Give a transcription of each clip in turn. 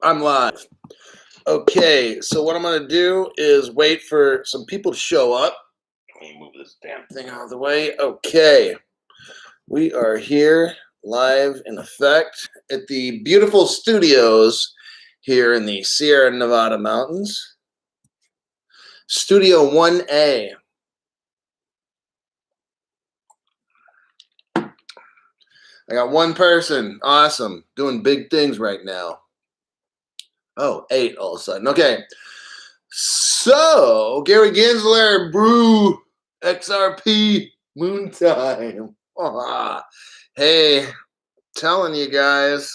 I'm live. Okay, so what I'm going to do is wait for some people to show up. Let me move this damn thing out of the way. Okay, we are here live in effect at the beautiful studios here in the Sierra Nevada mountains. Studio 1A. I got one person, awesome, doing big things right now. Oh, 8 all of a sudden. Okay. So, Gary Gensler, brew, XRP, moon time. Hey, telling you guys.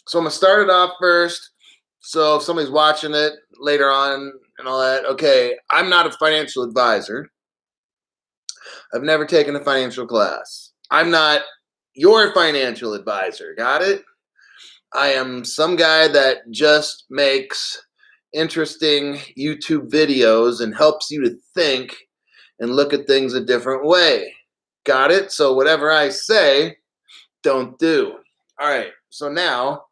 So I'm going to start it off first. So if somebody's watching it later on and all that, okay, I'm not a financial advisor. I've never taken a financial class. I'm not your financial advisor. Got it? I am some guy that just makes interesting YouTube videos and helps you to think and look at things a different way. Got it? So whatever I say, don't do. All right. So now,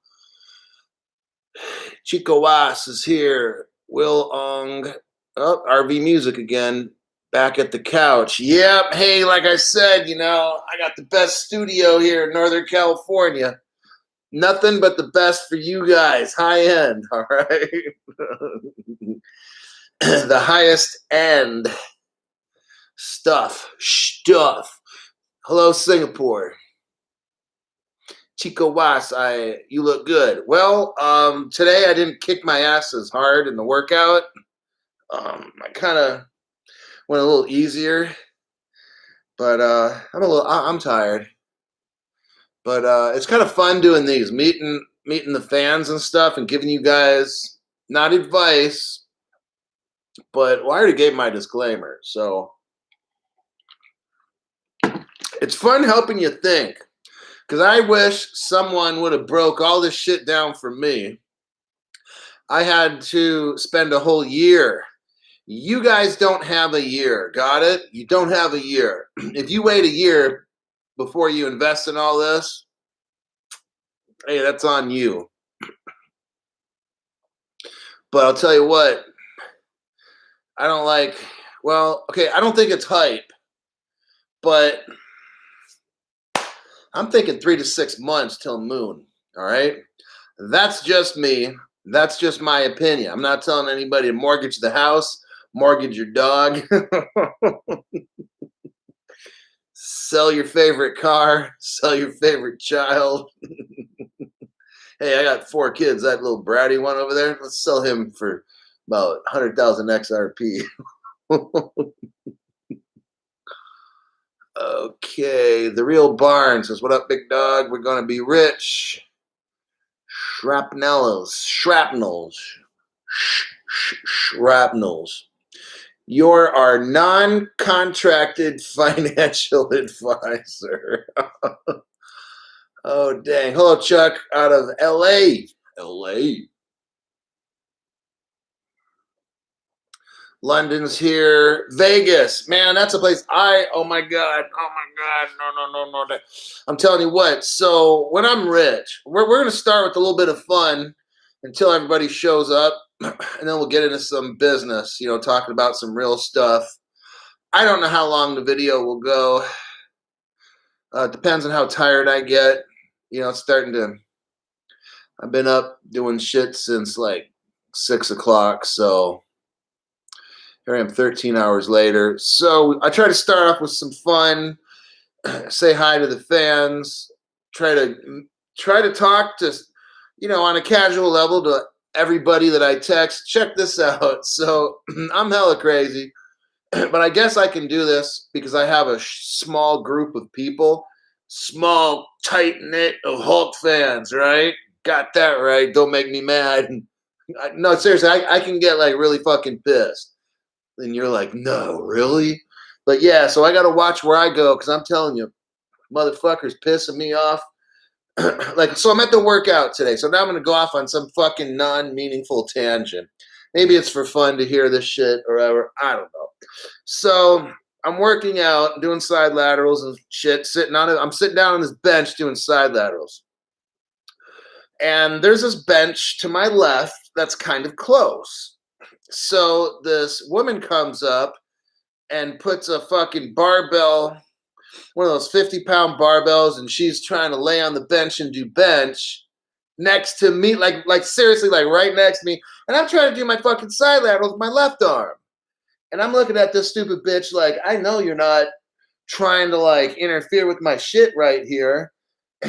Chico Was is here. Will Ong. Oh, RV Music again. Back at the couch. Yep. Hey, like I said, I got the best studio here in Northern California. Nothing but the best for you guys. High end. All right. The highest end stuff. Hello, Singapore. Chico Was, you look good. Well, today I didn't kick my ass as hard in the workout. I kind of went a little easier, but I'm tired. But it's kind of fun doing these, meeting the fans and stuff, and giving you guys not advice, but I already gave my disclaimer, so it's fun helping you think. Because I wish someone would have broke all this shit down for me. I had to spend a whole year. You guys don't have a year. Got it? You don't have a year. If you wait a year before you invest in all this, hey, that's on you. But I'll tell you what. I don't I don't think it's hype. But I'm thinking 3 to 6 months till moon. All right? That's just me. That's just my opinion. I'm not telling anybody to mortgage the house, mortgage your dog, sell your favorite car, sell your favorite child. Hey, I got 4 kids. That little bratty one over there, let's sell him for about 100,000 XRP. Okay, the real Barn says, what up, big dog? We're going to be rich. Shrapnels. You're our non-contracted financial advisor. Oh, dang. Hello, Chuck, out of LA. London's here. Vegas. Man, that's a place oh my God. No. I'm telling you what. So when I'm rich, we're going to start with a little bit of fun until everybody shows up. And then we'll get into some business, talking about some real stuff. I don't know how long the video will go. It depends on how tired I get. It's I've been up doing shit since like 6 o'clock. So here I am 13 hours later. So I try to start off with some fun, say hi to the fans, try to talk to, on a casual level to everybody that I text. Check this out. So I'm hella crazy, but I guess I can do this because I have a small group of people, small, tight-knit of Hulk fans, right? Got that right. Don't make me mad. No, seriously, I can get like really fucking pissed. And you're like, no, really? But yeah, so I got to watch where I go because I'm telling you, motherfuckers pissing me off. So I'm at the workout today. So now I'm going to go off on some fucking non-meaningful tangent. Maybe it's for fun to hear this shit or whatever. I don't know. So I'm working out, doing side laterals and shit. I'm sitting down on this bench doing side laterals. And there's this bench to my left that's kind of close. So this woman comes up and puts a fucking barbell, one of those 50-pound barbells, and she's trying to lay on the bench and do bench next to me, like seriously, like right next to me. And I'm trying to do my fucking side lateral with my left arm. And I'm looking at this stupid bitch like, I know you're not trying to like interfere with my shit right here.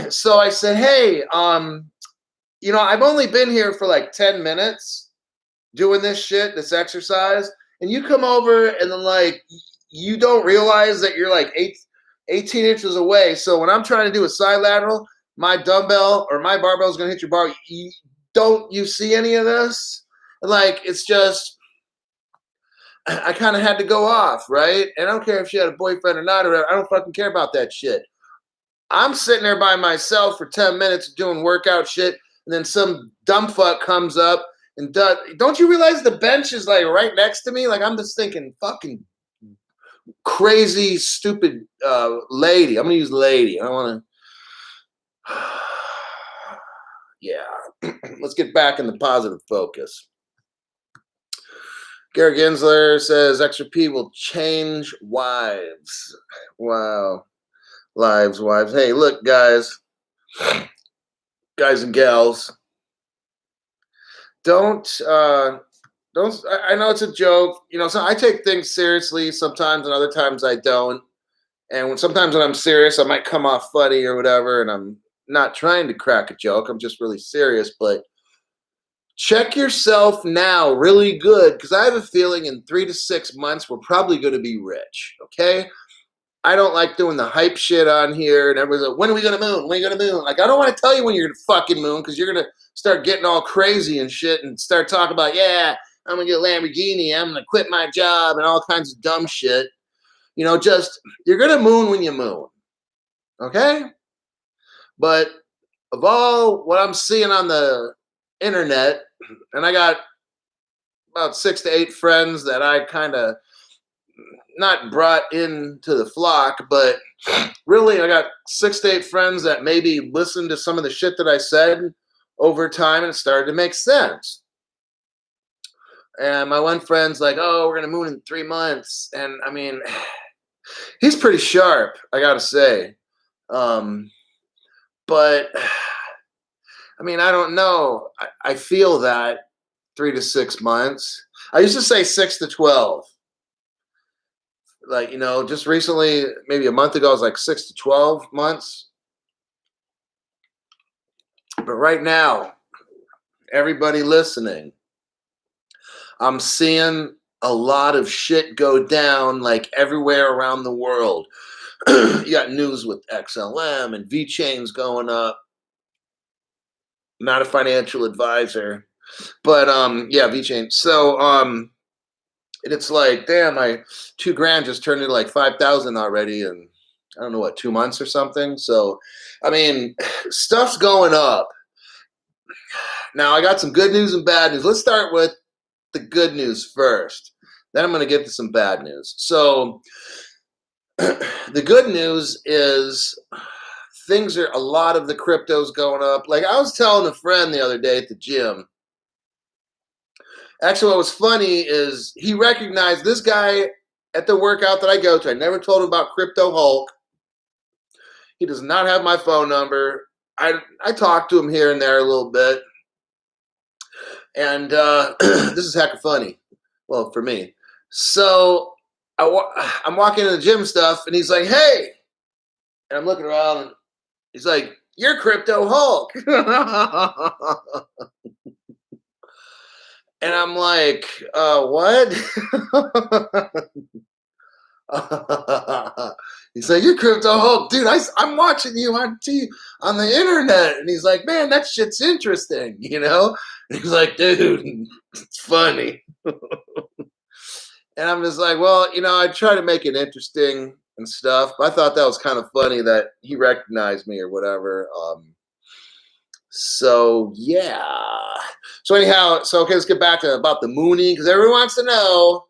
So I said, hey, I've only been here for like 10 minutes doing this shit, this exercise, and you come over and then like you don't realize that you're like 18 inches away. So when I'm trying to do a side lateral, my dumbbell or my barbell is going to hit your bar. Don't you see any of this? Like, it's just, I kind of had to go off, right? And I don't care if she had a boyfriend or not, or whatever. I don't fucking care about that shit. I'm sitting there by myself for 10 minutes doing workout shit, and then some dumb fuck comes up and does. Don't you realize the bench is like right next to me? Like, I'm just thinking, fucking crazy, stupid lady. I'm gonna use lady. I don't want to. Yeah. Let's get back in the positive focus. Gary Gensler says XRP will change wives. Wow. Lives, wives. Hey, look, guys and gals, don't, I know it's a joke, so I take things seriously sometimes and other times I don't. And sometimes when I'm serious, I might come off funny or whatever, and I'm not trying to crack a joke. I'm just really serious, but check yourself now really good, because I have a feeling in 3 to 6 months, we're probably going to be rich, okay? I don't like doing the hype shit on here, and everybody's like, when are we going to moon? When are we going to moon? Like, I don't want to tell you when you're going to fucking moon, because you're going to start getting all crazy and shit and start talking about, yeah, I'm going to get a Lamborghini, I'm going to quit my job, and all kinds of dumb shit. Just, you're going to moon when you moon, okay? But of all what I'm seeing on the internet, and I got about 6 to 8 friends that I kind of not brought into the flock, but really I got 6 to 8 friends that maybe listened to some of the shit that I said over time, and it started to make sense. And my one friend's like, oh, we're going to moon in 3 months. And I mean, he's pretty sharp, I got to say. But I mean, I don't know. I feel that 3 to 6 months. I used to say 6 to 12. Like, just recently, maybe a month ago, I was like 6 to 12 months. But right now, everybody listening, I'm seeing a lot of shit go down like everywhere around the world. You got news with XLM and Vechain's going up. Not a financial advisor, but yeah, Vechain. So it's like, damn, my $2,000 just turned into like 5,000 already, and I don't know what, 2 months or something. So, I mean, stuff's going up. Now, I got some good news and bad news. Let's start with the good news first. Then I'm going to get to some bad news. So, the good news is a lot of the crypto's going up. Like, I was telling a friend the other day at the gym. Actually, what was funny is he recognized this guy at the workout that I go to. I never told him about Crypto Hulk. He does not have my phone number. I talked to him here and there a little bit. And this is hecka funny. Well, for me. So I'm walking in the gym stuff, and he's like, hey. And I'm looking around, and he's like, you're Crypto Hulk. And I'm like, what? He's like, you're Crypto Hulk. Dude, I'm watching you on the internet. And he's like, man, that shit's interesting, And he's like, dude, it's funny. And I'm just like, well, I try to make it interesting and stuff. But I thought that was kind of funny that he recognized me or whatever. So yeah. So anyhow, okay, let's get back to about the mooning, because everyone wants to know.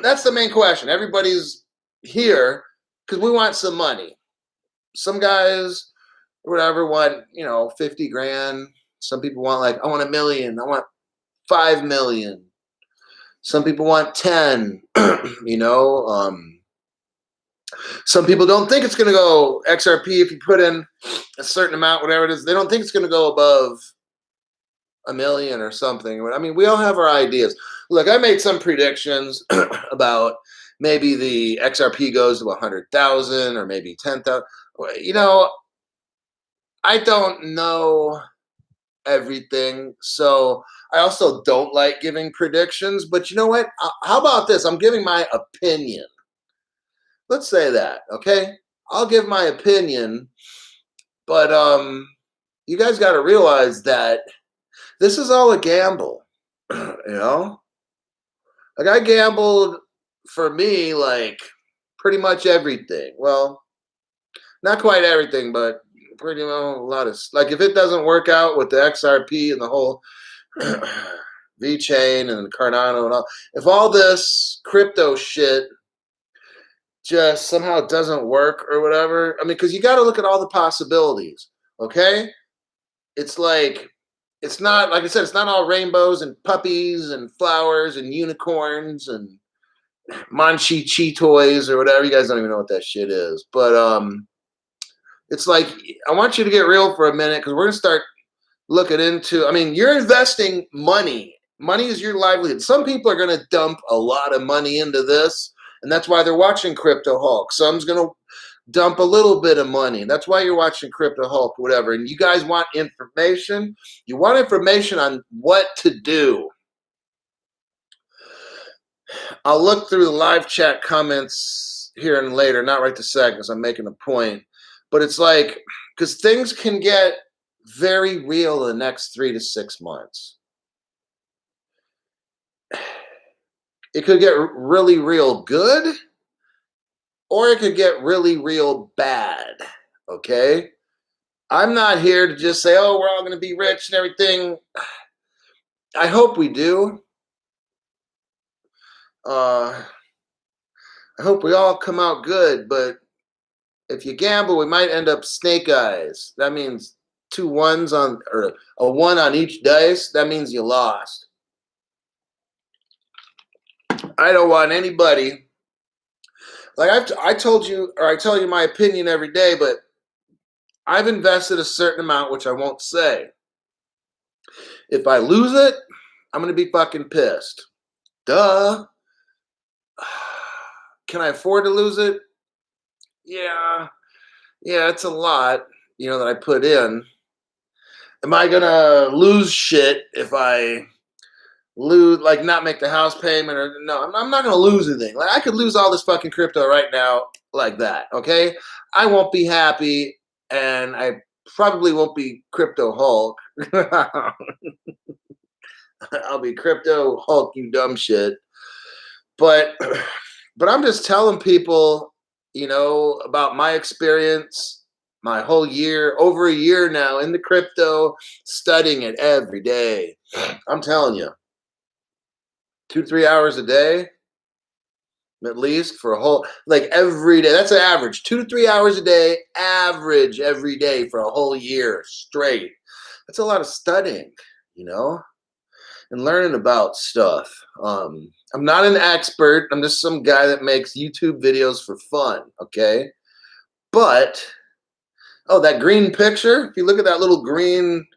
That's the main question. Everybody's here because we want some money. Some guys or whatever want, $50 grand, Some people want like, I want 1 million. I want 5 million. Some people want 10, you know. Some people don't think it's going to go XRP if you put in a certain amount, whatever it is. They don't think it's going to go above 1 million or something. I mean, we all have our ideas. Look, I made some predictions about maybe the XRP goes to 100,000 or maybe 10,000. You know, I don't know everything. So I also don't like giving predictions. But you know what? How about this? I'm giving my opinion. Let's say that, okay? I'll give my opinion. But you guys got to realize that this is all a gamble, you know? Like I gambled for me, like pretty much everything. Well, not quite everything, but pretty well a lot of, like if it doesn't work out with the XRP and the whole VeChain and Cardano and all, if all this crypto shit just somehow doesn't work or whatever, I mean, because you got to look at all the possibilities, okay? It's like, it's not, like I said, it's not all rainbows and puppies and flowers and unicorns and Manchi Chi toys or whatever. You guys don't even know what that shit is. But it's like, I want you to get real for a minute because we're going to start looking into, I mean, you're investing money. Money is your livelihood. Some people are going to dump a lot of money into this, and that's why they're watching Crypto Hulk. Some's going to dump a little bit of money. That's why you're watching Crypto Hulk, whatever. And you guys want information. You want information on what to do. I'll look through the live chat comments here and later, not right this second because I'm making a point. But it's like, because things can get very real in the next 3 to 6 months. It could get really real good, or it could get really real bad, okay? I'm not here to just say, oh, we're all going to be rich and everything. I hope we do. I hope we all come out good, but if you gamble, we might end up snake eyes. That means 2 ones on, or a 1 on each dice. That means you lost. I don't want anybody, like I told you, or I tell you my opinion every day, but I've invested a certain amount, which I won't say. If I lose it, I'm going to be fucking pissed. Duh. Can I afford to lose it? Yeah, it's a lot, you know, that I put in. Am I gonna lose shit if I lose, like not make the house payment? Or no, I'm not gonna lose anything. Like I could lose all this fucking crypto right now like that, okay? I won't be happy, and I probably won't be Crypto Hulk. I'll be Crypto Hulk, you dumb shit. But I'm just telling people, you know, about my experience, my whole year, over a year now in the crypto, studying it every day. I'm telling you, 2 to 3 hours a day, at least for a whole, like every day. That's an average, 2 to 3 hours a day, average every day for a whole year straight. That's a lot of studying, you know, and learning about stuff. I'm not an expert. I'm just some guy that makes YouTube videos for fun, okay? But, oh, that green picture, if you look at that little green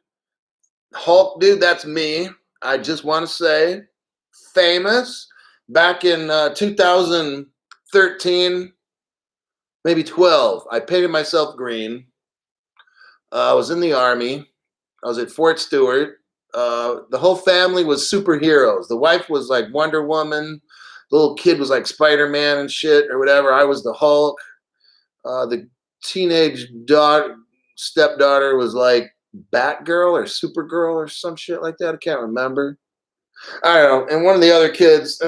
Hulk dude, that's me. I just want to say, famous. Back in 2013, maybe 12, I painted myself green. I was in the Army. I was at Fort Stewart. The whole family was superheroes. The wife was like Wonder Woman. The little kid was like Spider-Man and shit or whatever. I was the Hulk. The teenage stepdaughter was like Batgirl or Supergirl or some shit like that. I can't remember. I don't know. And one of the other kids,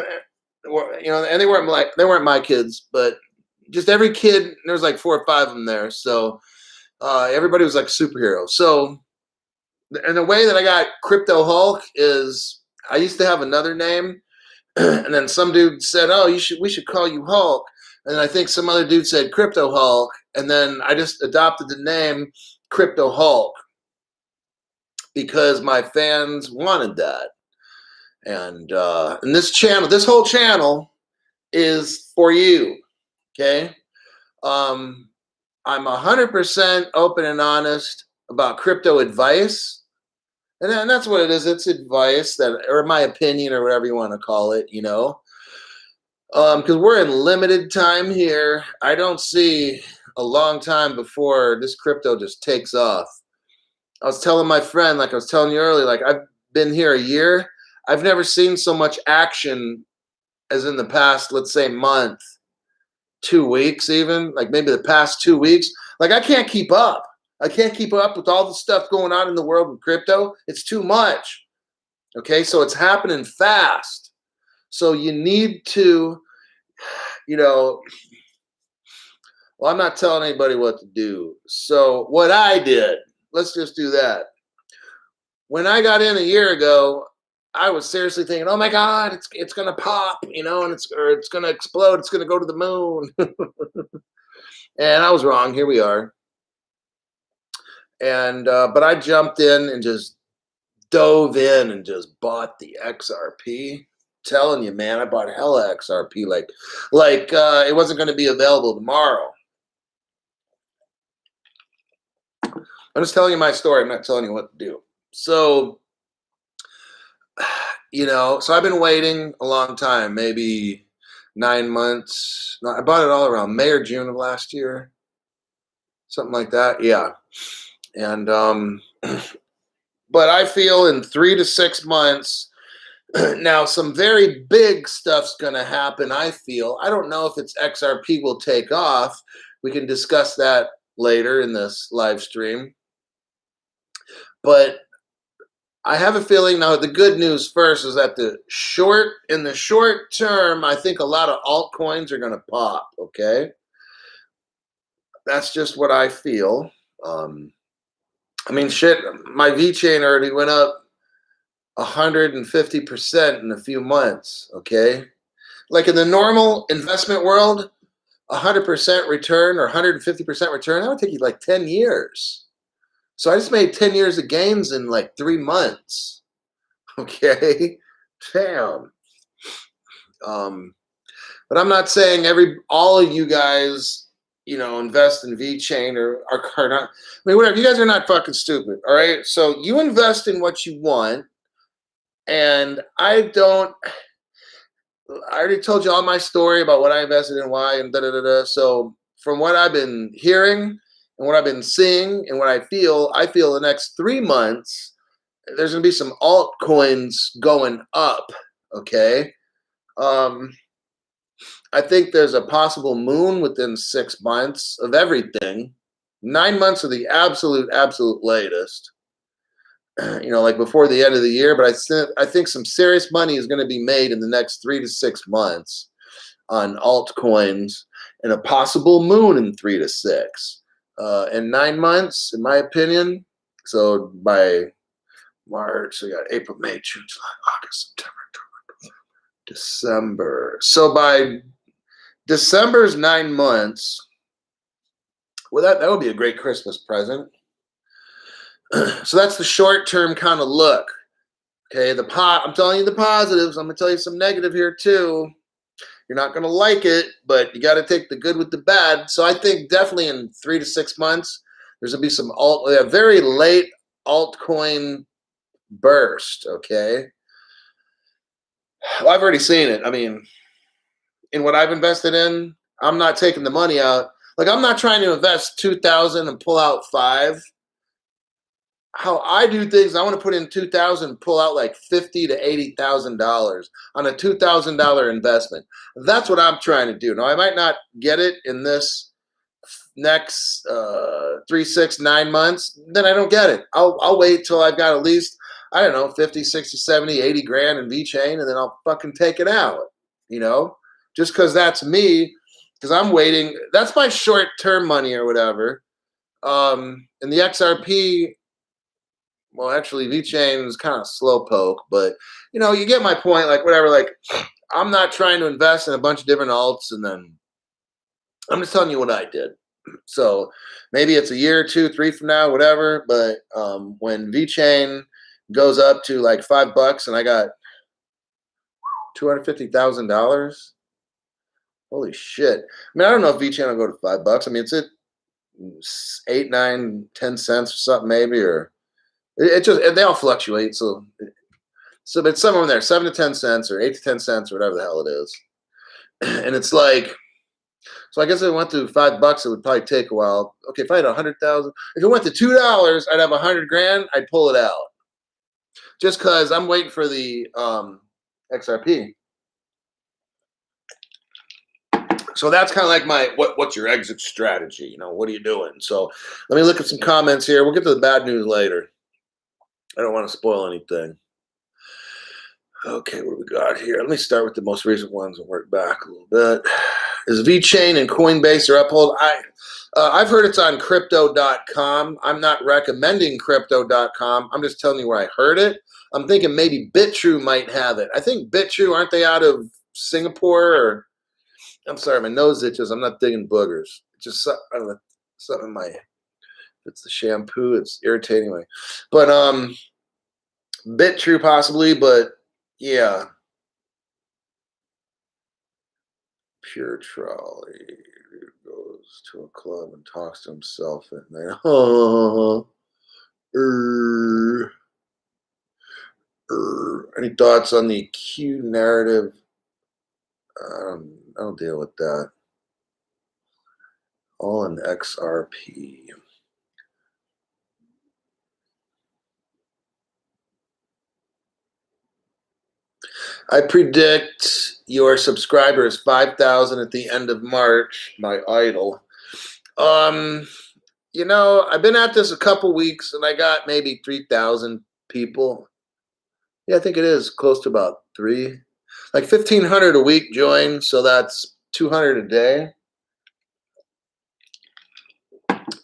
you know, and they weren't my kids, but just every kid. There was like 4 or 5 of them there. So everybody was like superhero. So, and the way that I got Crypto Hulk is I used to have another name, and then some dude said, "Oh, we should call you Hulk." And I think some other dude said Crypto Hulk, and then I just adopted the name Crypto Hulk. because my fans wanted that. And this channel, this whole channel is for you. Okay. I'm 100% open and honest about crypto advice. And that's what it is. It's advice that, or my opinion, or whatever you want to call it, you know, because we're in limited time here. I don't see a long time before this crypto just takes off. I was telling my friend, like I was telling you earlier, like I've been here a year. I've never seen so much action as in the past, let's say, month, 2 weeks, even like maybe the past 2 weeks. Like I can't keep up. I can't keep up with all the stuff going on in the world with crypto. It's too much. Okay, so it's happening fast. So you need to, you know, well, I'm not telling anybody what to do. So what I did, let's just do that. When I got in a year ago, I was seriously thinking, "Oh my God, it's gonna pop, you know, and it's gonna explode. It's gonna go to the moon." And I was wrong. Here we are. And but I jumped in and just dove in and just bought the XRP. Telling you, man, I bought hella XRP like it wasn't going to be available tomorrow. I'm just telling you my story. I'm not telling you what to do. So, you know, so I've been waiting a long time, maybe 9 months. No, I bought it all around May or June of last year, something like that. Yeah. And but I feel in 3 to 6 months, now some very big stuff's going to happen. I feel, I don't know if it's XRP will take off. We can discuss that later in this live stream. But I have a feeling now. The good news first is that in the short term, I think a lot of altcoins are going to pop. Okay, that's just what I feel. I mean, shit, my VeChain already went up 150% in a few months. Okay, like in the normal investment world, 100% return or 150% return, that would take you like 10 years. So I just made 10 years of gains in like 3 months. Okay, damn. But I'm not saying all of you guys, you know, invest in VeChain or Cardano. I mean, whatever. You guys are not fucking stupid. All right. So you invest in what you want, and I already told you all my story about what I invested in, why, and da da da da. So from what I've been hearing and what I've been seeing and what I feel the next 3 months, there's going to be some altcoins going up. Okay. I think there's a possible moon within 6 months of everything. 9 months of the absolute latest. You know, like before the end of the year. But I think some serious money is going to be made in the next 3 to 6 months on altcoins, and a possible moon in 3 to 6. In 9 months, in my opinion. So by March, we got April, May, June, July, August, September, October, December. So by December's 9 months, well, that would be a great Christmas present. So that's the short-term kind of look. Okay, I'm telling you the positives. I'm going to tell you some negative here too. You're not going to like it, but you got to take the good with the bad. So I think definitely in 3 to 6 months, there's going to be some a very late altcoin burst. Okay, well, I've already seen it. I mean, in what I've invested in, I'm not taking the money out. Like, I'm not trying to invest 2,000 and pull out 5. How I do things, I want to put in 2,000 and pull out like $50,000 to $80,000 on a $2,000 investment. That's what I'm trying to do. Now, I might not get it in this next 3, 6, 9 months. Then I don't get it. I'll wait till I've got at least, I don't know, 50, 60, 70, 80 grand in VeChain, and then I'll fucking take it out, you know, just because that's me, because I'm waiting. That's my short-term money or whatever. And the XRP, well, actually, VeChain is kind of slow poke, but, you know, you get my point. Like, whatever, like, I'm not trying to invest in a bunch of different alts, and then I'm just telling you what I did. So maybe it's a year, 2, 3 from now, whatever. But when VeChain goes up to like $5 and I got $250,000, holy shit! I mean, I don't know if VeChain will go to $5. I mean, it's at 8, 9, 10 cents or something maybe, or it just they all fluctuate. So it's somewhere in there, 7 to 10 cents or 8 to 10 cents or whatever the hell it is. And it's like, so I guess if it went to $5, it would probably take a while. Okay, if I had 100,000, if it went to $2, I'd have 100 grand. I'd pull it out, just because I'm waiting for the XRP. So that's kind of like my what's your exit strategy? You know, what are you doing? So let me look at some comments here. We'll get to the bad news later. I don't want to spoil anything. Okay, what do we got here? Let me start with the most recent ones and work back a little bit. Is VeChain and Coinbase are uphold? I've heard it's on crypto.com. I'm not recommending crypto.com. I'm just telling you where I heard it. I'm thinking maybe BitTrue might have it. I think BitTrue, aren't they out of Singapore? Or I'm sorry, my nose itches. I'm not digging boogers. It's just I don't know, something in my. It's the shampoo. It's irritating me. But BitTrue possibly, but yeah. Pure trolley goes to a club and talks to himself at night. Any thoughts on the Q narrative? I don't deal with that. All in XRP. I predict your subscribers 5,000 at the end of March, my idol. You know, I've been at this a couple weeks and I got maybe 3,000 people. Yeah, I think it is close to about 3. Like 1,500 a week join, so that's 200 a day.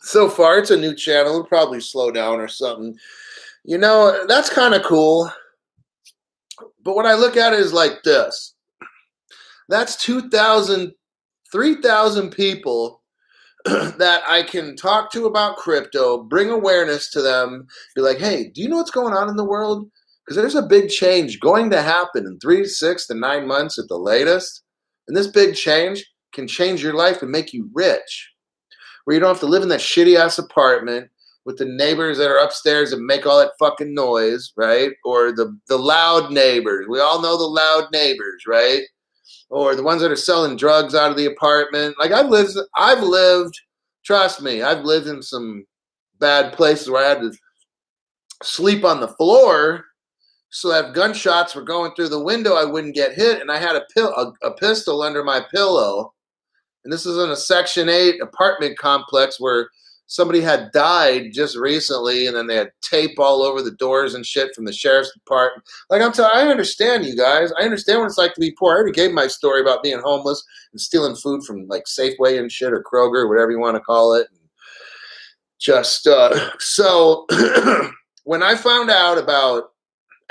So far, it's a new channel. It'll probably slow down or something. You know, that's kind of cool. But what I look at it is like this. That's 2,000, 3,000 people that I can talk to about crypto, bring awareness to them, be like, hey, do you know what's going on in the world? Because there's a big change going to happen in 3, 6 to 9 months at the latest. And this big change can change your life and make you rich, where you don't have to live in that shitty ass apartment with the neighbors that are upstairs and make all that fucking noise, right? Or the loud neighbors. We all know the loud neighbors, right? Or the ones that are selling drugs out of the apartment. Like I've lived, trust me, I've lived in some bad places where I had to sleep on the floor so that if gunshots were going through the window, I wouldn't get hit. And I had a pistol under my pillow. And this is in a Section 8 apartment complex where somebody had died just recently, and then they had tape all over the doors and shit from the sheriff's department. Like I understand you guys. I understand what it's like to be poor. I already gave my story about being homeless and stealing food from like Safeway and shit, or Kroger, whatever you want to call it. Just so when I found out about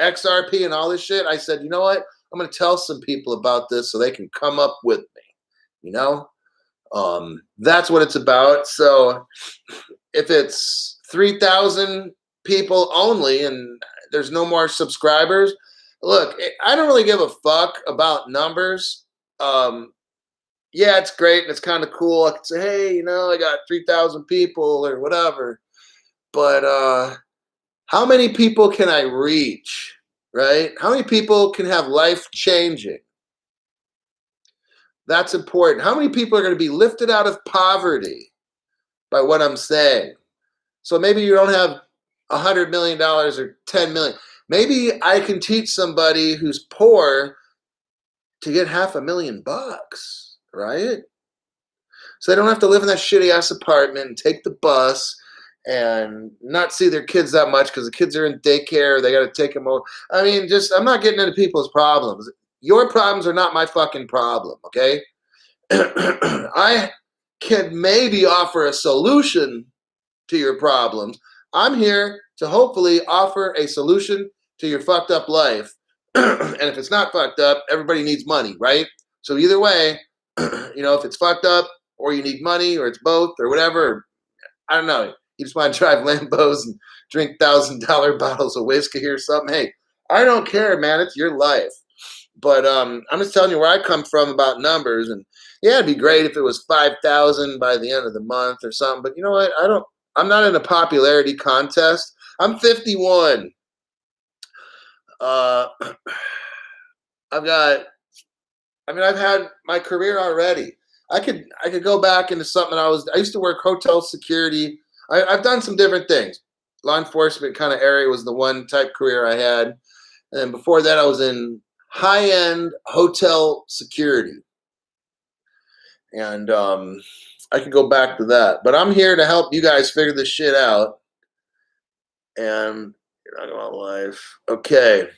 XRP and all this shit, I said, you know what? I'm going to tell some people about this so they can come up with me, you know? That's what it's about. So if it's 3,000 people only and there's no more subscribers, look, I don't really give a fuck about numbers. Yeah, it's great and it's kind of cool. I can say, hey, you know, I got 3,000 people or whatever. But how many people can I reach, right? How many people can have life changing? That's important. How many people are going to be lifted out of poverty by what I'm saying? So maybe you don't have $100 million or 10 million. Maybe I can teach somebody who's poor to get $500,000, right? So they don't have to live in that shitty ass apartment and take the bus and not see their kids that much because the kids are in daycare. They got to take them over. I mean, I'm not getting into people's problems. Your problems are not my fucking problem, okay? I can maybe offer a solution to your problems. I'm here to hopefully offer a solution to your fucked up life. And if it's not fucked up, everybody needs money, right? So either way, you know, if it's fucked up, or you need money, or it's both, or whatever. I don't know. You just want to drive Lambos and drink $1,000 bottles of whiskey or something. Hey, I don't care, man. It's your life. But I'm just telling you where I come from about numbers. And yeah, it'd be great if it was 5,000 by the end of the month or something. But you know what? I'm not in a popularity contest. I'm 51. Uh, I've had my career already. I could go back into something. I used to work hotel security. I've done some different things. Law enforcement kind of area was the one type career I had. And then before that, I was in high-end hotel security. And I could go back to that. But I'm here to help you guys figure this shit out. And you're not going live. Okay.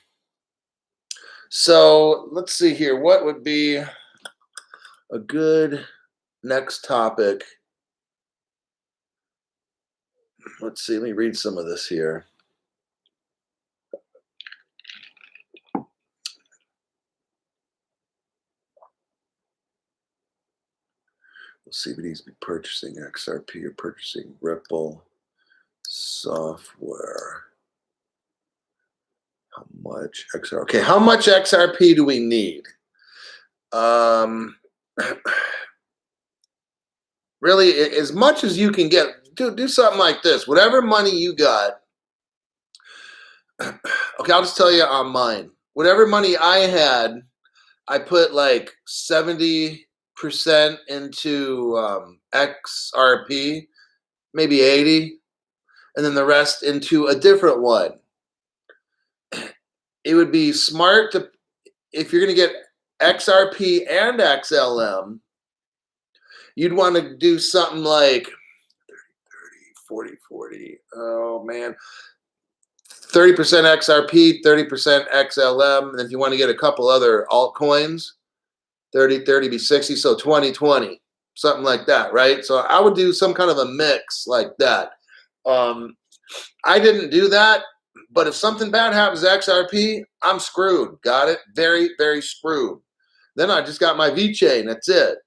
So let's see here. What would be a good next topic? Let's see. Let me read some of this here. Will CBDs be purchasing XRP or purchasing Ripple software? How much XRP? Okay, how much XRP do we need? Really, as much as you can get. Do something like this. Whatever money you got. Okay, I'll just tell you on mine. Whatever money I had, I put like 70% into XRP, maybe 80, and then the rest into a different one. It would be smart to, if you're going to get XRP and XLM, you'd want to do something like 30, 40, 40. Oh, man. 30% XRP, 30% XLM. And if you want to get a couple other altcoins, 30, 30 be 60. So 20, 20, something like that, right? So I would do some kind of a mix like that. I didn't do that, but if something bad happens to XRP, I'm screwed. Got it? Very, very screwed. Then I just got my VeChain. That's it.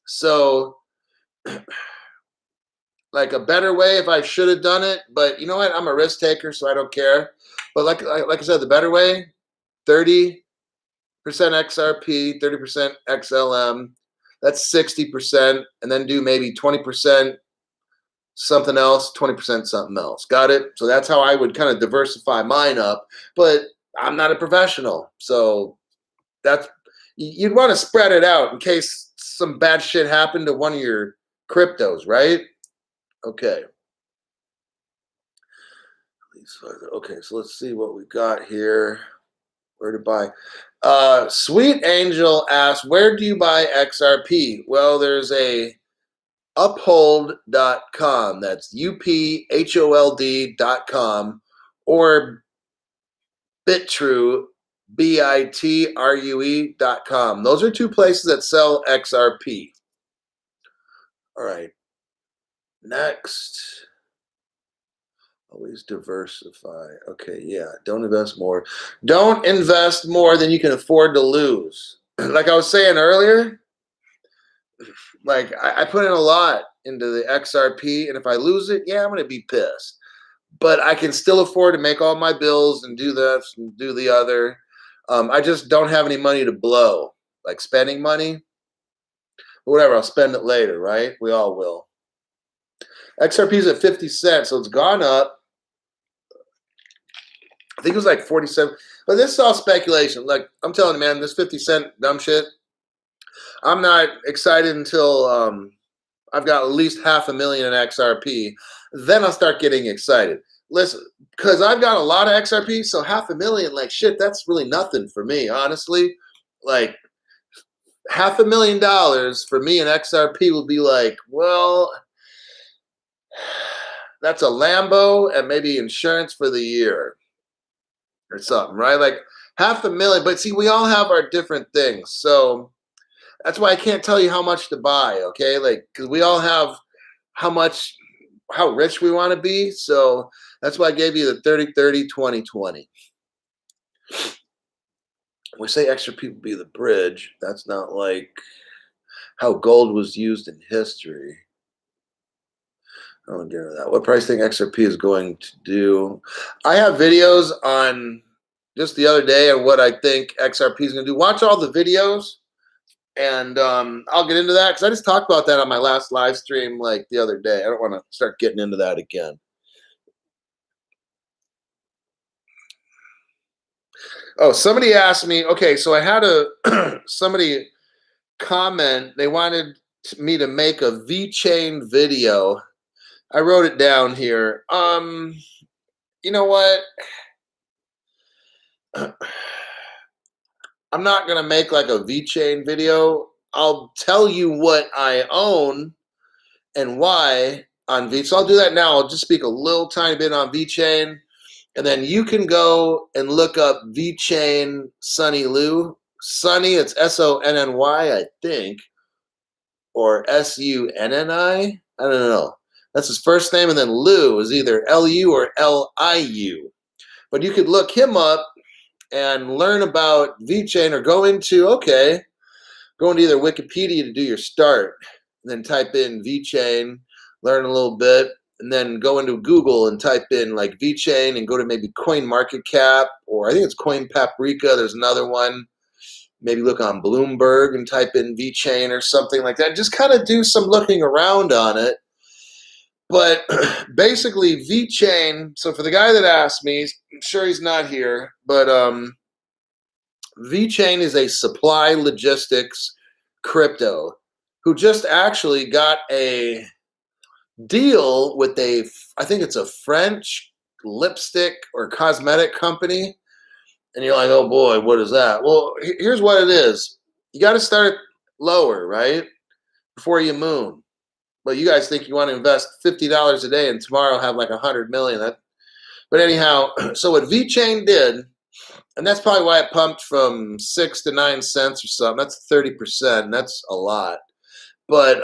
So, like a better way if I should have done it, but you know what? I'm a risk taker, so I don't care. But like I said, the better way, 30% XRP, 30% XLM. That's 60%, and then do maybe 20% something else, 20% something else. Got it? So that's how I would kind of diversify mine up. But I'm not a professional, so that's, you'd want to spread it out in case some bad shit happened to one of your cryptos, right? Okay. Okay, so let's see what we got here. Where to buy? Sweet Angel asks, where do you buy XRP? Well, there's a uphold.com. That's uphold.com, or Bitrue, bitrue.com. Those are two places that sell XRP. All right. Next. Always diversify. Okay, yeah. Don't invest more. Don't invest more than you can afford to lose. Like I was saying earlier, like I put in a lot into the XRP, and if I lose it, yeah, I'm going to be pissed. But I can still afford to make all my bills and do this and do the other. I just don't have any money to blow, like spending money. But whatever, I'll spend it later, right? We all will. XRP is at 50 cents, so it's gone up. I think it was like 47. But this is all speculation. Like, I'm telling you, man, this 50-cent dumb shit, I'm not excited until I've got at least 500,000 in XRP. Then I'll start getting excited. Listen, because I've got a lot of XRP, so 500,000, like, shit, that's really nothing for me, honestly. Like, $500,000 for me in XRP will be like, well, that's a Lambo and maybe insurance for the year or something, right? Like 500,000. But see, we all have our different things. So that's why I can't tell you how much to buy, okay? Like, because we all have how rich we want to be. So that's why I gave you the 30, 30, 20, 20. We say XRP will be the bridge. That's not like, How gold was used in history. I don't get into that. What price think XRP is going to do? I have videos on just the other day on what I think XRP is going to do. Watch all the videos, and I'll get into that because I just talked about that on my last live stream like the other day. I don't want to start getting into that again. Oh, somebody asked me. Okay, so I had somebody comment. They wanted me to make a VeChain video. I wrote it down here. You know what? I'm not gonna make like a VeChain video. I'll tell you what I own and why on V. So I'll do that now. I'll just speak a little tiny bit on VeChain, and then you can go and look up VeChain Sunny Lu. Sunny, it's Sonny, I think, or Sunni. I don't know. That's his first name, and then Lu is either Lu or Liu. But you could look him up and learn about VeChain, or go into either Wikipedia to do your start, and then type in VeChain, learn a little bit, and then go into Google and type in like VeChain and go to maybe CoinMarketCap, or I think it's Coin Paprika. There's another one. Maybe look on Bloomberg and type in VeChain or something like that. Just kind of do some looking around on it. But basically, VeChain, so for the guy that asked me, I'm sure he's not here, but VeChain is a supply logistics crypto who just actually got a deal with I think it's a French lipstick or cosmetic company. And you're like, oh boy, what is that? Well, here's what it is. You got to start lower, right? Before you moon. But you guys think you want to invest $50 a day and tomorrow have like 100 million. But anyhow, so what VeChain did, and that's probably why it pumped from 6 to 9 cents or something. That's 30%. And that's a lot. But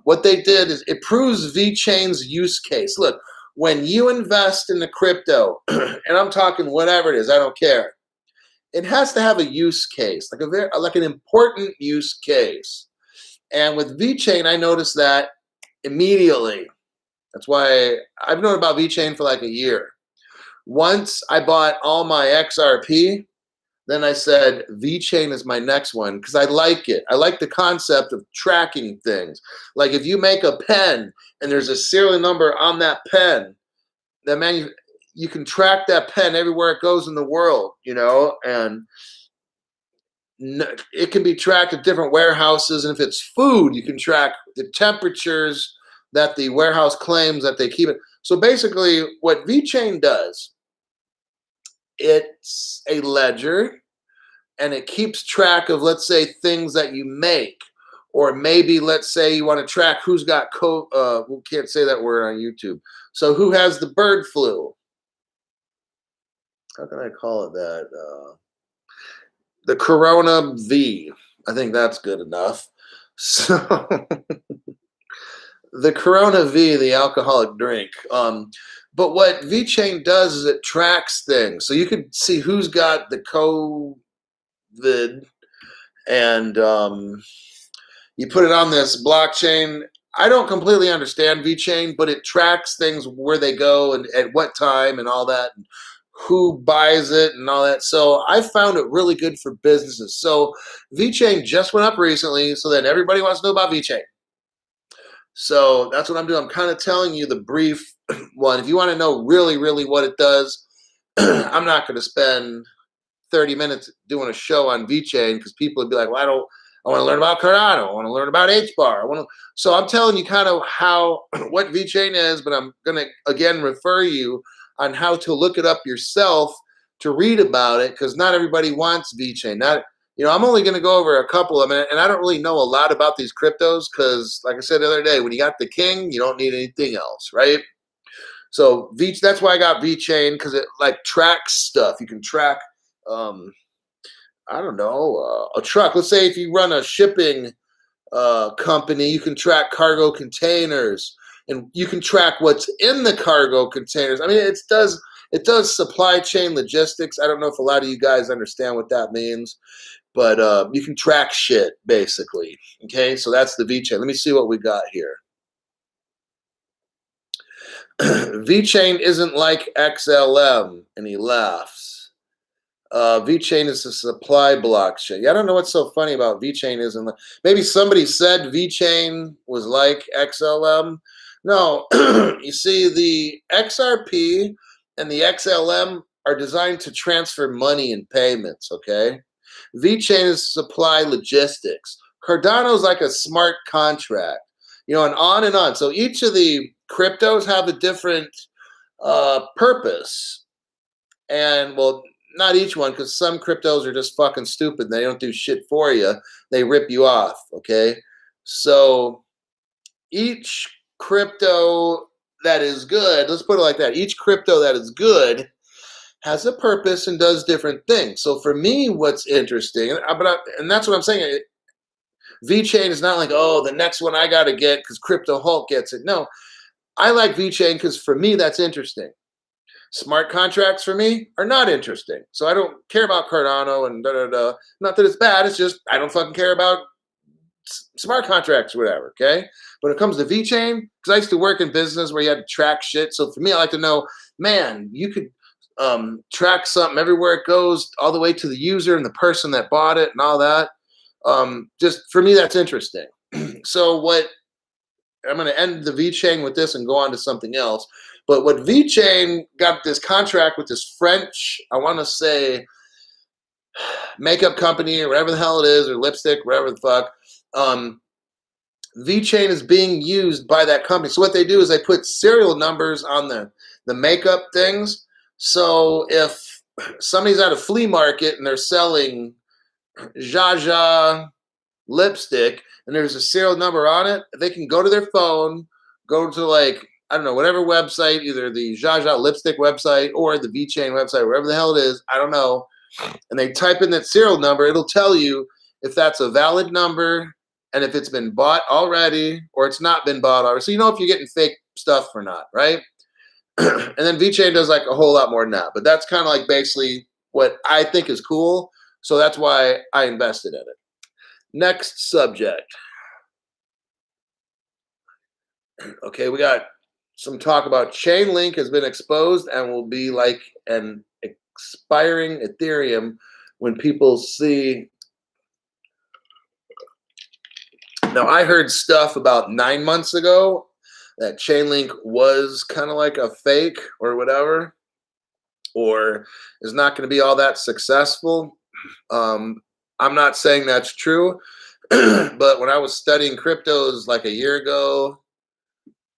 what they did is it proves VeChain's use case. Look, when you invest in the crypto, and I'm talking whatever it is, I don't care. It has to have a use case, like an important use case. And with VeChain, I noticed that immediately. That's why I've known about VeChain for like a year. Once I bought all my XRP, then I said VeChain is my next one because I like it. I like the concept of tracking things. Like if you make a pen and there's a serial number on that pen, you can track that pen everywhere it goes in the world, and it can be tracked at different warehouses. And if it's food, you can track the temperatures that the warehouse claims that they keep it. So basically what VeChain does, it's a ledger and it keeps track of, let's say, things that you make, or maybe let's say you want to track who's got we can't say that word on YouTube. So who has the bird flu? How can I call it that? The Corona V. I think that's good enough. So the Corona V, the alcoholic drink. But what VeChain does is it tracks things. So you could see who's got the COVID, and you put it on this blockchain. I don't completely understand VeChain, but it tracks things, where they go and at what time and all that, and who buys it and all that. So I found it really good for businesses. So VeChain just went up recently, so then everybody wants to know about VeChain. So that's what I'm doing. I'm kind of telling you the brief one. If you want to know really, really what it does, I'm not going to spend 30 minutes doing a show on VeChain because people would be like, well, I want to learn about Cardano. I want to learn about HBAR. So I'm telling you kind of what VeChain is, but I'm going to, again, refer you on how to look it up yourself to read about it, because not everybody wants VeChain. I'm only going to go over a couple of them, and I don't really know a lot about these cryptos because, like I said the other day, when you got the king, you don't need anything else, right? So that's why I got VeChain, because it like tracks stuff. You can track, I don't know, a truck. Let's say if you run a shipping company, you can track cargo containers, and you can track what's in the cargo containers. I mean, It does supply chain logistics. I don't know if a lot of you guys understand what that means, but you can track shit basically. Okay, so that's the VeChain. Let me see what we got here. VeChain isn't like XLM, and he laughs. VeChain is a supply blockchain. Yeah, I don't know what's so funny about VeChain isn't. Maybe somebody said VeChain was like XLM. No, you see, the XRP and the XLM are designed to transfer money and payments. Okay, VeChain is supply logistics. Cardano is like a smart contract, you know, and on and on. So each of the cryptos have a different purpose, and well, not each one, because some cryptos are just fucking stupid. They don't do shit for you. They rip you off. Okay, so each crypto that is good, let's put it like that. Each crypto that is good has a purpose and does different things. So for me, what's interesting, and that's what I'm saying. VeChain is not like, oh, the next one I got to get because Crypto Hulk gets it. No, I like VeChain because for me, that's interesting. Smart contracts for me are not interesting. So I don't care about Cardano and da-da-da. Not that it's bad. It's just I don't fucking care about smart contracts or whatever, okay? When it comes to VeChain, because I used to work in business where you had to track shit. So for me, I like to know, man, you could track something everywhere it goes, all the way to the user and the person that bought it and all that. Just for me, that's interesting. So what I'm going to end the VeChain with this and go on to something else. But what VeChain got this contract with this French, I want to say, makeup company or whatever the hell it is, or lipstick, whatever the fuck. VeChain is being used by that company. So what they do is they put serial numbers on the makeup things. So if somebody's at a flea market and they're selling Jaja lipstick and there's a serial number on it, they can go to their phone, go to like, I don't know, whatever website, either the Jaja lipstick website or the VeChain website, wherever the hell it is, I don't know, and they type in that serial number, it'll tell you if that's a valid number and if it's been bought already or it's not been bought already. So you know if you're getting fake stuff or not, right? And then VeChain does like a whole lot more than that. But that's kind of like basically what I think is cool. So that's why I invested in it. Next subject. Okay, we got some talk about Chainlink has been exposed and will be like an expiring Ethereum when people see. Now, I heard stuff about 9 months ago that Chainlink was kind of like a fake or whatever, or is not going to be all that successful. I'm not saying that's true, but when I was studying cryptos like a year ago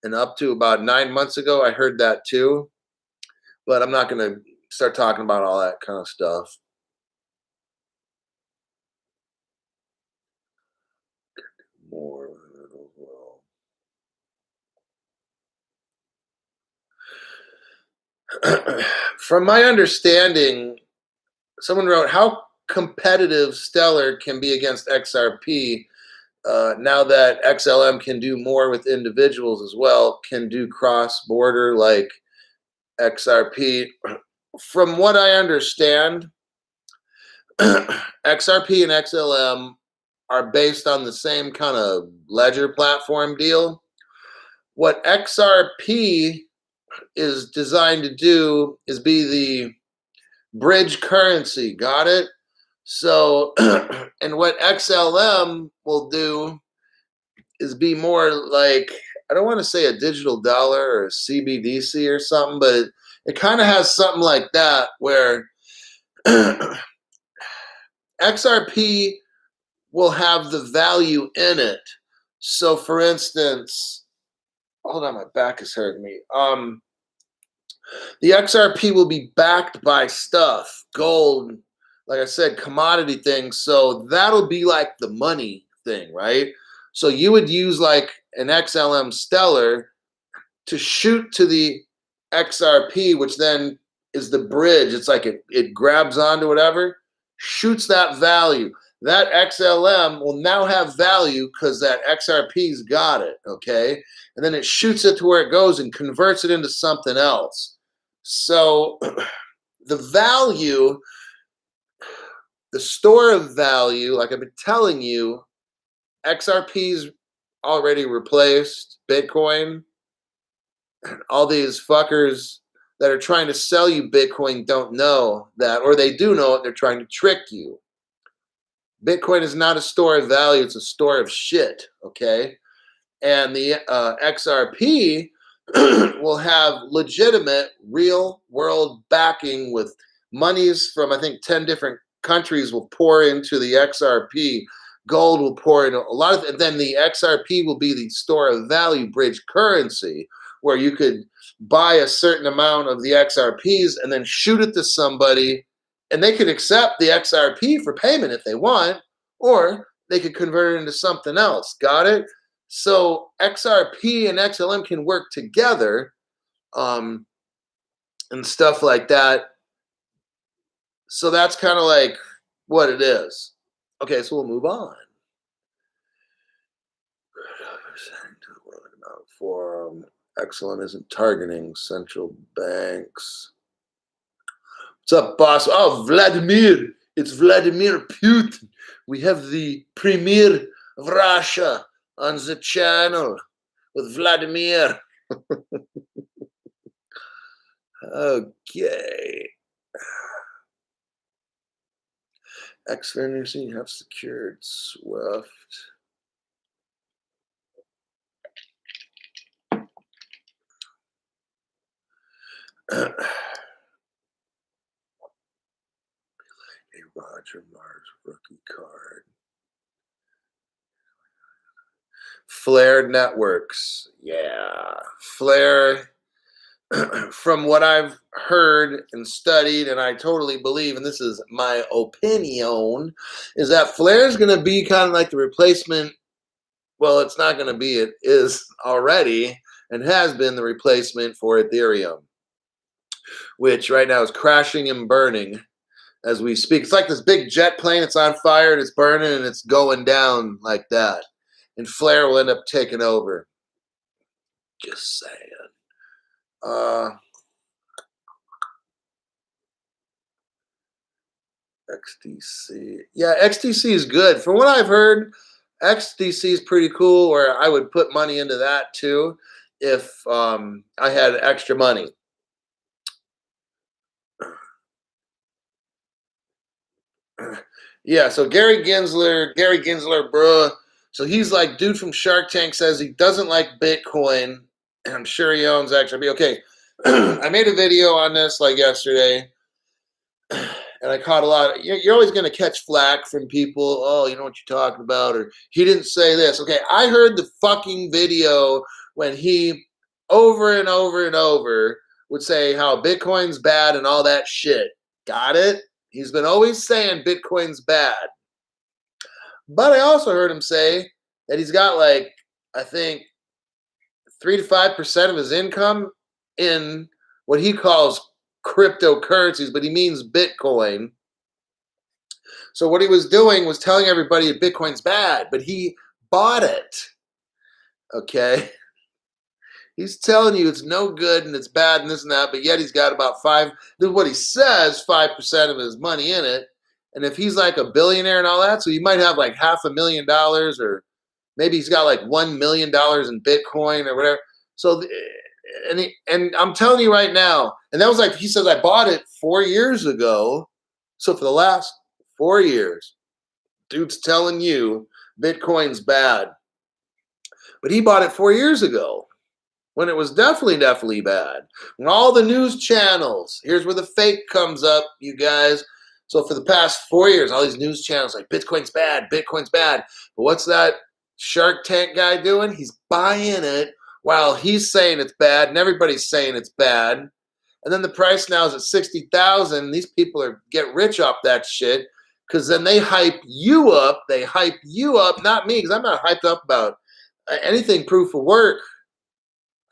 and up to about 9 months ago, I heard that too. But I'm not going to start talking about all that kind of stuff. More. From my understanding, someone wrote, how competitive Stellar can be against XRP now that XLM can do more with individuals as well, can do cross-border like XRP. From what I understand, XRP and XLM are based on the same kind of ledger platform deal. What XRP is designed to do is be the bridge currency. Got it? So, and what XLM will do is be more like, I don't want to say a digital dollar or a CBDC or something, but it kind of has something like that where XRP will have the value in it. So for instance, hold on, my back is hurting me. The XRP will be backed by stuff, gold, like I said, commodity things. So that'll be like the money thing, right? So you would use like an XLM Stellar to shoot to the XRP, which then is the bridge. It's like it grabs onto whatever, shoots that value. That XLM will now have value because that XRP's got it, okay? And then it shoots it to where it goes and converts it into something else. So the value, the store of value, like I've been telling you, XRP's already replaced Bitcoin. All these fuckers that are trying to sell you Bitcoin don't know that, or they do know it, they're trying to trick you. Bitcoin is not a store of value, it's a store of shit, okay? And the XRP will have legitimate, real world backing with monies from, I think, 10 different countries will pour into the XRP. Gold will pour in a lot of, and then the XRP will be the store of value bridge currency where you could buy a certain amount of the XRPs and then shoot it to somebody and they could accept the XRP for payment if they want, or they could convert it into something else. Got it? So XRP and XLM can work together and stuff like that. So that's kind of like what it is. Okay, so we'll move on. Forum. XLM isn't targeting central banks. What's up, boss? Oh, Vladimir. It's Vladimir Putin. We have the premier of Russia on the channel with Vladimir. Okay. X-Financing have secured SWIFT. A Roger Mars rookie card. Flare Networks. Yeah. Flare, from what I've heard and studied, and I totally believe, and this is my opinion, is that Flare is going to be kind of like the replacement. Well, it's not going to be. It is already and has been the replacement for Ethereum, which right now is crashing and burning as we speak. It's like this big jet plane. It's on fire and it's burning and it's going down like that. And Flare will end up taking over. Just saying. XDC. Yeah, XDC is good. From what I've heard, XDC is pretty cool, where I would put money into that too if I had extra money. Yeah, so Gary Gensler, bruh. So he's like, dude from Shark Tank says he doesn't like Bitcoin, and I'm sure he owns XRP. Okay, I made a video on this like yesterday, and I caught a lot. You're always going to catch flack from people. Oh, you know what you're talking about, or he didn't say this. Okay, I heard the fucking video when he over and over and over would say how Bitcoin's bad and all that shit. Got it? He's been always saying Bitcoin's bad. But I also heard him say that he's got like, I think, 3 to 5% of his income in what he calls cryptocurrencies, but he means Bitcoin. So what he was doing was telling everybody that Bitcoin's bad, but he bought it. Okay? He's telling you it's no good and it's bad and this and that, but yet he's got about this is what he says, 5% of his money in it. And if he's like a billionaire and all that, so you might have like $500,000, or maybe he's got like $1 million in Bitcoin or whatever. So, and I'm telling you right now, and that was like, he says, I bought it 4 years ago. So for the last 4 years, dude's telling you Bitcoin's bad. But he bought it 4 years ago, when it was definitely bad. When all the news channels, here's where the fake comes up, you guys. So for the past 4 years, all these news channels like Bitcoin's bad. But what's that Shark Tank guy doing? He's buying it while he's saying it's bad and everybody's saying it's bad. And then the price now is at 60,000. These people get rich off that shit because then they hype you up. They hype you up, not me, because I'm not hyped up about anything proof of work.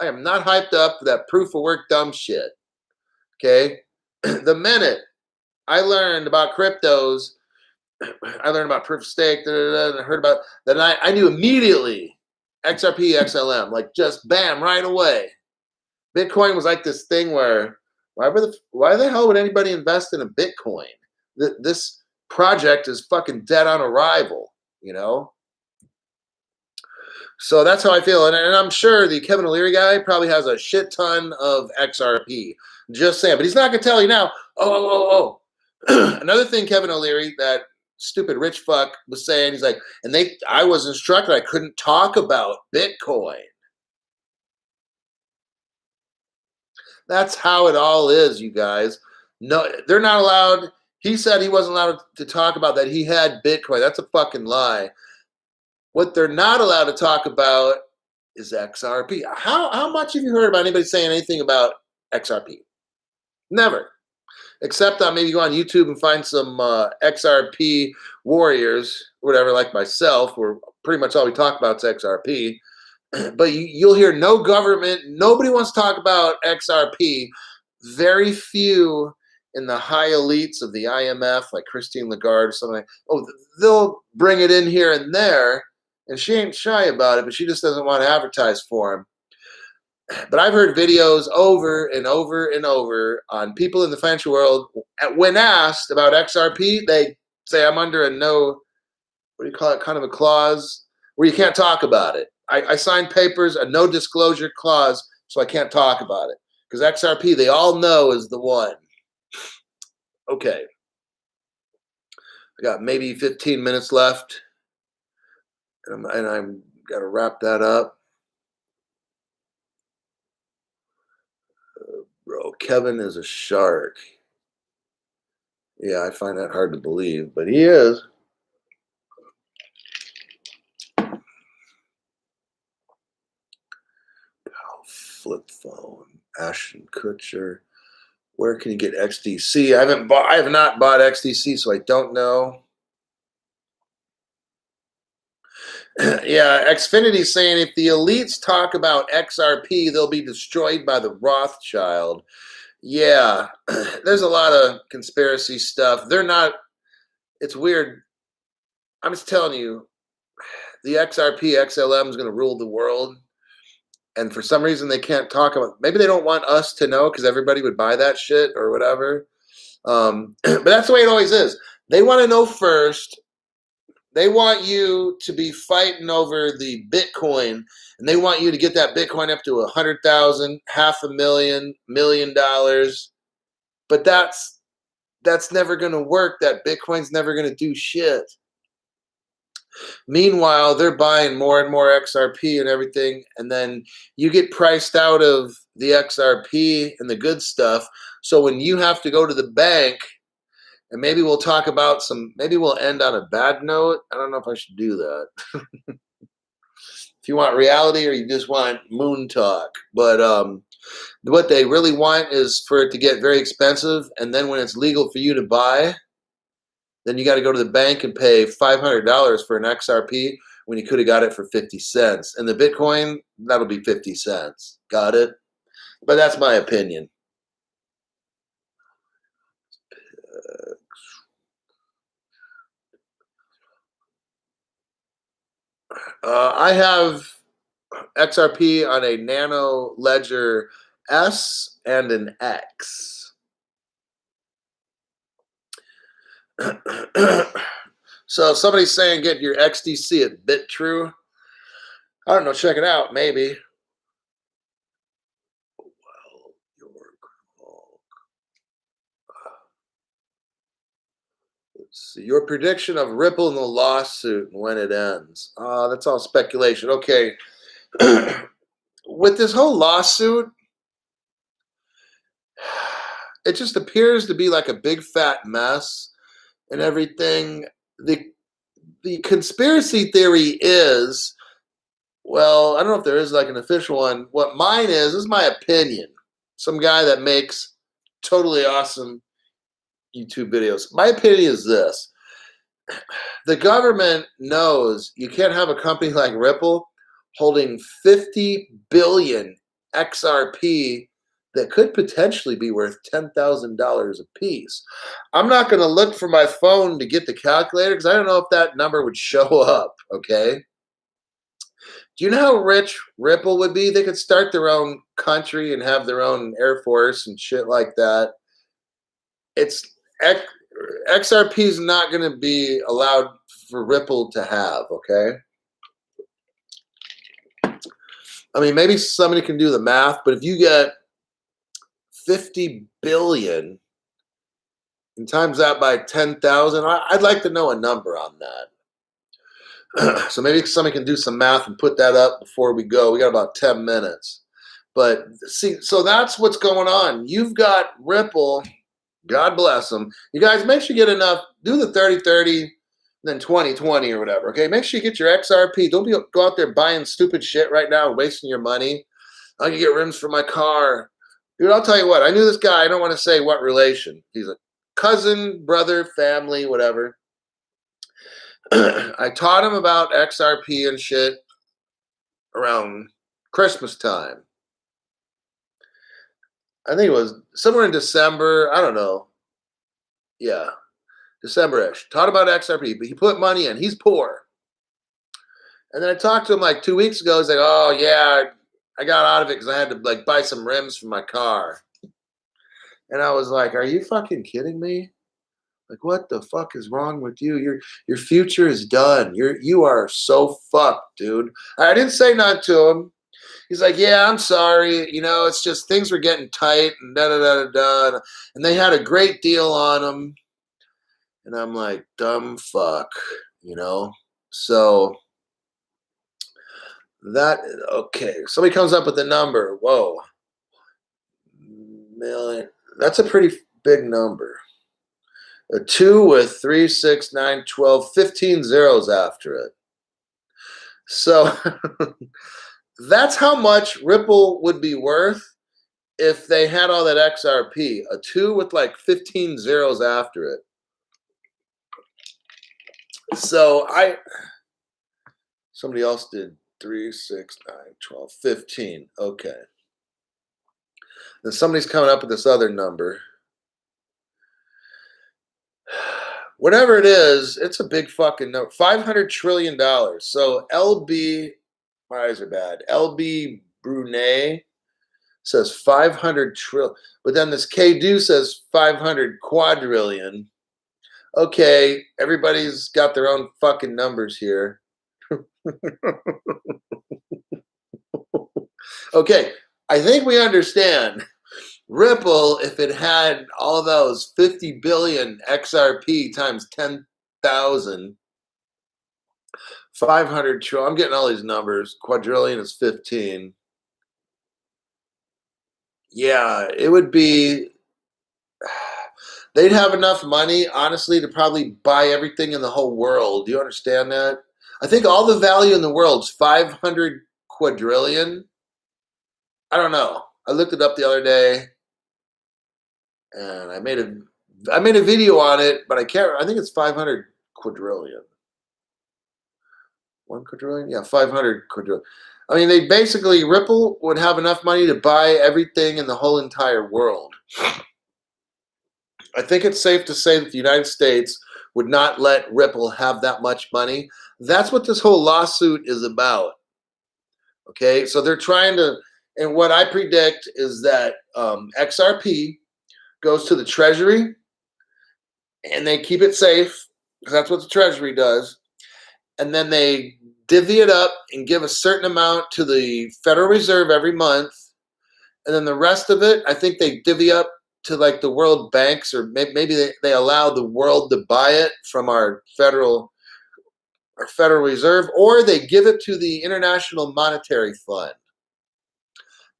I am not hyped up for that proof of work dumb shit. Okay? The minute I learned about cryptos, I learned about proof of stake, and I heard about that, I knew immediately XRP XlM, like just bam, right away. Bitcoin was like this thing where Why the hell would anybody invest in a Bitcoin? This project is fucking dead on arrival, you know? So that's how I feel. And I'm sure the Kevin O'Leary guy probably has a shit ton of XRP. Just saying. But he's not going to tell you now. Oh. Another thing, Kevin O'Leary, that stupid rich fuck was saying, he's like, I was instructed I couldn't talk about Bitcoin. That's how it all is, you guys. No, they're not allowed. He said he wasn't allowed to talk about that. He had Bitcoin. That's a fucking lie. What they're not allowed to talk about is XRP. How much have you heard about anybody saying anything about XRP? Never. Except maybe go on YouTube and find some XRP warriors, whatever, like myself, where pretty much all we talk about is XRP. But you'll hear no government, nobody wants to talk about XRP. Very few in the high elites of the IMF, like Christine Lagarde or something, they'll bring it in here and there, and she ain't shy about it, but she just doesn't want to advertise for him. But I've heard videos over and over and over on people in the financial world, when asked about XRP, they say, I'm under a no, what do you call it, kind of a clause, where you can't talk about it. I signed papers, a no disclosure clause, so I can't talk about it. Because XRP, they all know, is the one. Okay. I got maybe 15 minutes left. And I'm got to wrap that up. Bro, Kevin is a shark. Yeah, I find that hard to believe, but he is. Flip phone, Ashton Kutcher. Where can you get XDC? I have not bought XDC, so I don't know. Yeah, Xfinity's saying if the elites talk about XRP, they'll be destroyed by the Rothschild. Yeah, there's a lot of conspiracy stuff. They're not, it's weird. I'm just telling you, the XRP XlM is going to rule the world. And for some reason, they can't talk about. Maybe they don't want us to know because everybody would buy that shit or whatever. But that's the way it always is. They want to know first. They want you to be fighting over the Bitcoin, and they want you to get that Bitcoin up to 100,000, $500,000, $1 million. But that's never going to work. That Bitcoin's never going to do shit. Meanwhile, they're buying more and more XRP and everything, and then you get priced out of the XRP and the good stuff. So when you have to go to the bank, and maybe we'll talk about maybe we'll end on a bad note. I don't know if I should do that. If you want reality or you just want moon talk. But what they really want is for it to get very expensive, and then when it's legal for you to buy, then you got to go to the bank and pay $500 for an XRP when you could have got it for 50 cents. And the Bitcoin, that'll be 50 cents. Got it? But that's my opinion. I have XRP on a Nano Ledger S and an X. So somebody's saying get your XDC at BitTrue. I don't know. Check it out. Maybe. Well, let's see. Your prediction of Ripple in the lawsuit and when it ends. That's all speculation. Okay. With this whole lawsuit, it just appears to be like a big fat mess and everything. The conspiracy theory is, well, I don't know if there is like an official one. What mine is my opinion. Some guy that makes totally awesome YouTube videos. My opinion is this. The government knows you can't have a company like Ripple holding 50 billion XRP that could potentially be worth $10,000 a piece. I'm not going to look for my phone to get the calculator because I don't know if that number would show up, okay? Do you know how rich Ripple would be? They could start their own country and have their own Air Force and shit like that. XRP is not going to be allowed for Ripple to have, okay? I mean, maybe somebody can do the math, but if you get 50 billion and times that by 10,000, I'd like to know a number on that. So maybe somebody can do some math and put that up before we go. We got about 10 minutes. But see, so that's what's going on. You've got Ripple, God bless them. You guys, make sure you get enough. Do the 30-30, then 20-20 or whatever, okay? Make sure you get your XRP. Don't go out there buying stupid shit right now and wasting your money. I can get rims for my car. Dude, I'll tell you what. I knew this guy. I don't want to say what relation. He's a cousin, brother, family, whatever. I taught him about XRP and shit around Christmas time. I think it was somewhere in December. I don't know. Yeah, December-ish. Taught about XRP, but he put money in. He's poor. And then I talked to him like 2 weeks ago. He's like, oh, yeah, I got out of it because I had to like buy some rims for my car. And I was like, are you fucking kidding me? Like, what the fuck is wrong with you? Your future is done. You are so fucked, dude. I didn't say nothing to him. He's like, yeah, I'm sorry. You know, it's just things were getting tight and da-da-da-da-da. And they had a great deal on them. And I'm like, dumb fuck, you know? So that, okay. Somebody comes up with a number. Whoa. Million. That's a pretty big number. A 2 with 3, 6, 9, 12, 15 zeros after it. So that's how much Ripple would be worth if they had all that XRP. A 2 with like 15 zeros after it. So somebody else did 3, 6, 9, 12, 15. Okay. Then somebody's coming up with this other number. Whatever it is, it's a big fucking number. $500 trillion. So LB, my eyes are bad. LB Brunei says 500 trillion. But then this K-Do says 500 quadrillion. Okay, everybody's got their own fucking numbers here. Okay, I think we understand. Ripple, if it had all those 50 billion XRP times 10,000, 500 trillion, I'm getting all these numbers. Quadrillion is 15. Yeah, it would be, they'd have enough money, honestly, to probably buy everything in the whole world. Do you understand that? I think all the value in the world's 500 quadrillion. I don't know. I looked it up the other day. And I made a video on it, but I think it's 500 quadrillion. 1 quadrillion? Yeah, 500 quadrillion. I mean, they basically, Ripple would have enough money to buy everything in the whole entire world. I think it's safe to say that the United States would not let Ripple have that much money. That's what this whole lawsuit is about. Okay, so they're trying to, and what I predict is that XRP goes to the Treasury, and they keep it safe, because that's what the Treasury does. And then they divvy it up and give a certain amount to the Federal Reserve every month. And then the rest of it, I think they divvy up to like the world banks, or maybe they allow the world to buy it from our Federal Reserve, or they give it to the International Monetary Fund.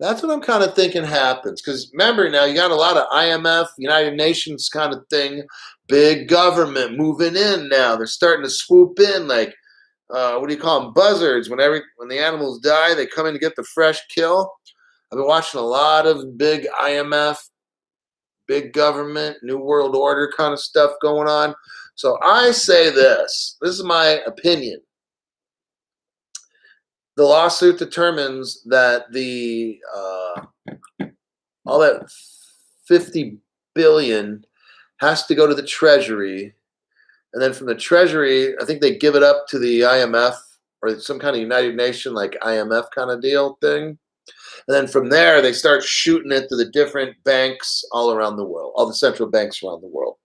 That's what I'm kind of thinking happens. Because remember now, you got a lot of IMF, United Nations kind of thing, big government moving in now. They're starting to swoop in like, what do you call them, buzzards. When the animals die, they come in to get the fresh kill. I've been watching a lot of big IMF, big government, New World Order kind of stuff going on. So I say this is my opinion. The lawsuit determines that all that 50 billion has to go to the Treasury, and then from the Treasury, I think they give it up to the IMF or some kind of United Nation like IMF kind of deal thing. And then from there, they start shooting it to the different banks all around the world, all the central banks around the world.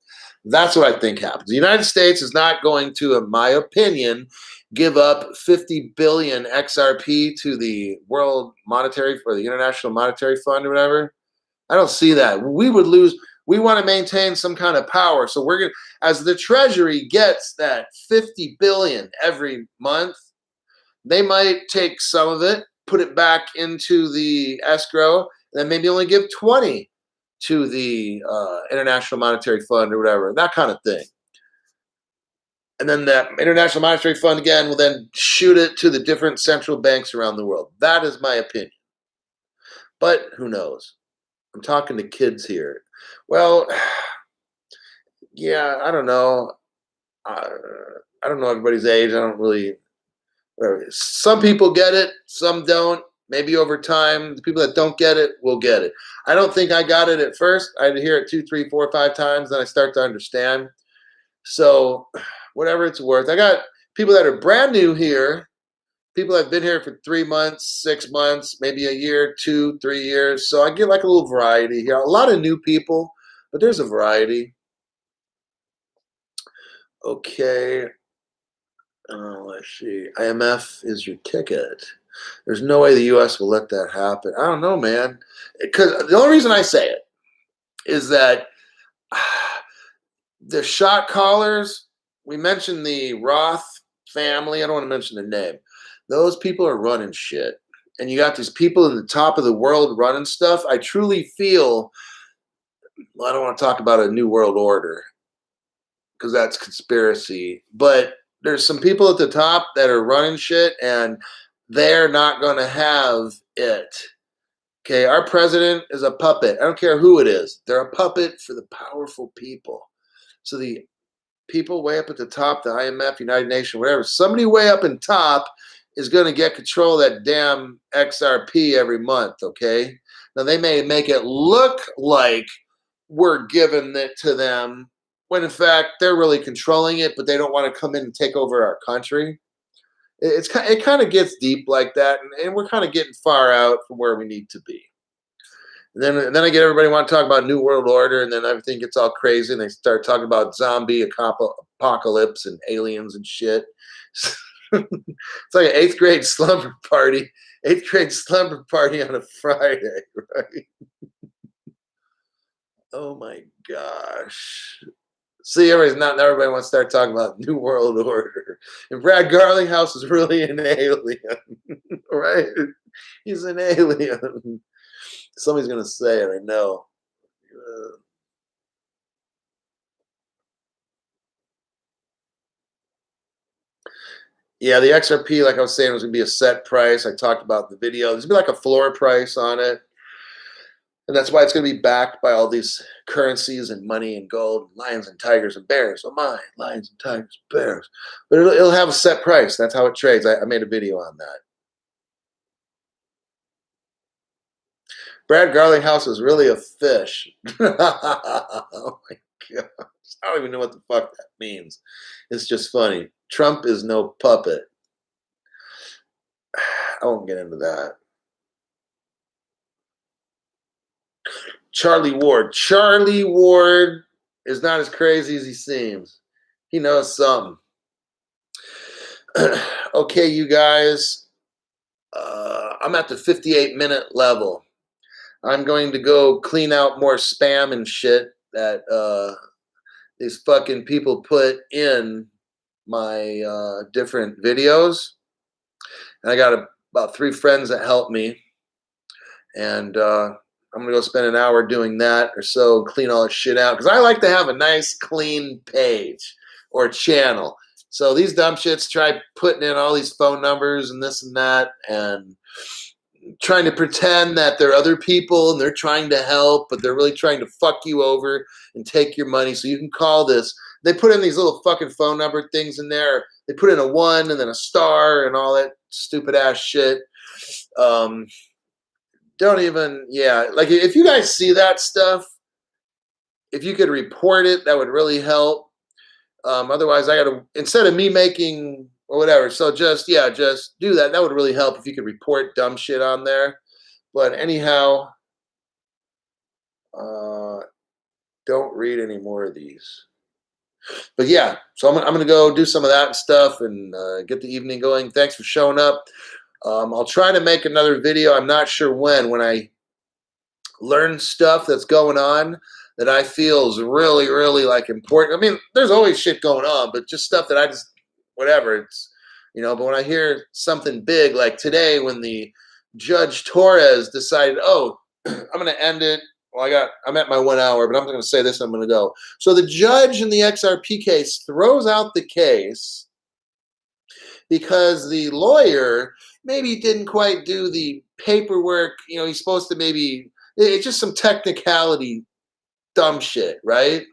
That's what I think happens. The United States is not going to, in my opinion, give up 50 billion XRP to the World Monetary or the International Monetary Fund or whatever. I don't see that. We would lose. We want to maintain some kind of power. So we're going to, as the Treasury gets that 50 billion every month, they might take some of it, put it back into the escrow, and then maybe only give 20 to the International Monetary Fund or whatever, that kind of thing. And then that International Monetary Fund again will then shoot it to the different central banks around the world. That is my opinion. But who knows? I'm talking to kids here. Well, yeah, I don't know. I don't know everybody's age. I don't really. Whatever. Some people get it, some don't. Maybe over time, the people that don't get it will get it. I don't think I got it at first. I'd hear it 2, 3, 4, 5 times, then I start to understand. So, whatever it's worth. I got people that are brand new here, people that have been here for 3 months, 6 months, maybe a year, 2, 3 years. So I get like a little variety here. A lot of new people, but there's a variety. Okay. Let's see. IMF is your ticket. There's no way the U.S. will let that happen. I don't know, man. Because the only reason I say it is that the shot callers, we mentioned the Roth family. I don't want to mention their name. Those people are running shit. And you got these people at the top of the world running stuff. I truly feel, well, I don't want to talk about a new world order because that's conspiracy. But there's some people at the top that are running shit and they're not going to have it. Okay, our president is a puppet. I don't care who it is. They're a puppet for the powerful people. So the people way up at the top, the IMF, United Nations, whatever, somebody way up in top is going to get control of that damn XRP every month, okay? Now, they may make it look like we're giving it to them when, in fact, they're really controlling it, but they don't want to come in and take over our country. It kind of gets deep like that, and we're kind of getting far out from where we need to be. And then I get everybody want to talk about New World Order, and then everything gets all crazy, and they start talking about zombie apocalypse and aliens and shit. It's like an 8th grade slumber party. 8th grade slumber party on a Friday, right? Oh my gosh. See, everybody wants to start talking about New World Order. And Brad Garlinghouse is really an alien, right? He's an alien. Somebody's going to say it, I know. Yeah, the XRP, like I was saying, was going to be a set price. I talked about the video. There's going to be like a floor price on it. And that's why it's going to be backed by all these currencies and money and gold, lions and tigers and bears. Oh my, lions and tigers, bears. But it'll have a set price. That's how it trades. I made a video on that. Brad Garlinghouse is really a fish. Oh my gosh. I don't even know what the fuck that means. It's just funny. Trump is no puppet. I won't get into that. Charlie Ward. Charlie Ward is not as crazy as he seems. He knows something. Okay, you guys. I'm at the 58-minute level. I'm going to go clean out more spam and shit that these fucking people put in my different videos. And I got about 3 friends that help me. And I'm going to go spend an hour doing that or so, clean all this shit out. Because I like to have a nice, clean page or channel. So these dumb shits try putting in all these phone numbers and this and that and trying to pretend that they're other people and they're trying to help, but they're really trying to fuck you over and take your money so you can call this. They put in these little fucking phone number things in there. They put in a 1 and then a star and all that stupid ass shit. Don't even, yeah. Like if you guys see that stuff, if you could report it, that would really help. Otherwise, I got to, instead of me making or whatever, so just do that. That would really help if you could report dumb shit on there. But anyhow, don't read any more of these. But yeah, so I'm going to go do some of that stuff and get the evening going. Thanks for showing up. I'll try to make another video. I'm not sure when I learn stuff that's going on that I feel is really, really like important. I mean, there's always shit going on, but just stuff that I just, whatever, it's, you know, but when I hear something big, like today when the Judge Torres decided, oh, I'm going to end it. Well, I'm at my 1 hour, but I'm going to say this, I'm going to go. So the judge in the XRP case throws out the case because the lawyer maybe didn't quite do the paperwork. You know, he's supposed to maybe, it's just some technicality, dumb shit, right?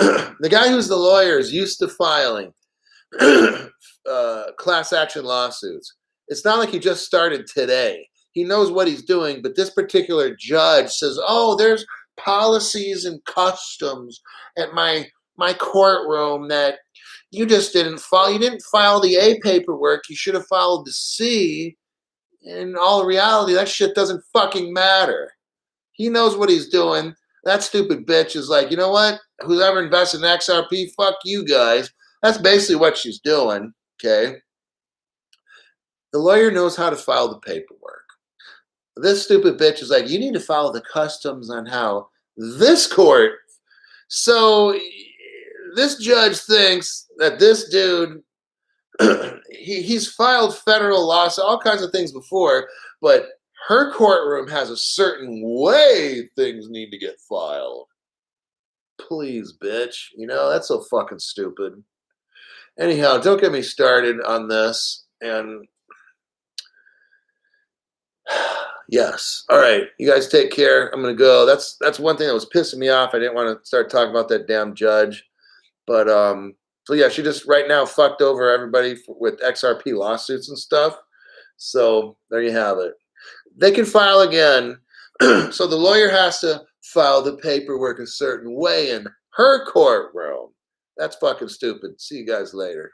The guy who's the lawyer is used to filing class action lawsuits. It's not like he just started today. He knows what he's doing, but this particular judge says, oh, there's policies and customs at my courtroom that you just didn't file. You didn't file the A paperwork. You should have filed the C. In all reality, that shit doesn't fucking matter. He knows what he's doing. That stupid bitch is like, you know what? Who's ever invested in XRP, fuck you guys. That's basically what she's doing, okay? The lawyer knows how to file the paperwork. This stupid bitch is like, you need to follow the customs on how this court. So this judge thinks that this dude, he's filed federal lawsuits, all kinds of things before, but her courtroom has a certain way things need to get filed. Please, bitch. You know, that's so fucking stupid. Anyhow, don't get me started on this. And yes. All right. You guys take care. I'm going to go. That's one thing that was pissing me off. I didn't want to start talking about that damn judge. But, so yeah, she just right now fucked over everybody with XRP lawsuits and stuff. So there you have it. They can file again. So the lawyer has to file the paperwork a certain way in her courtroom. That's fucking stupid. See you guys later.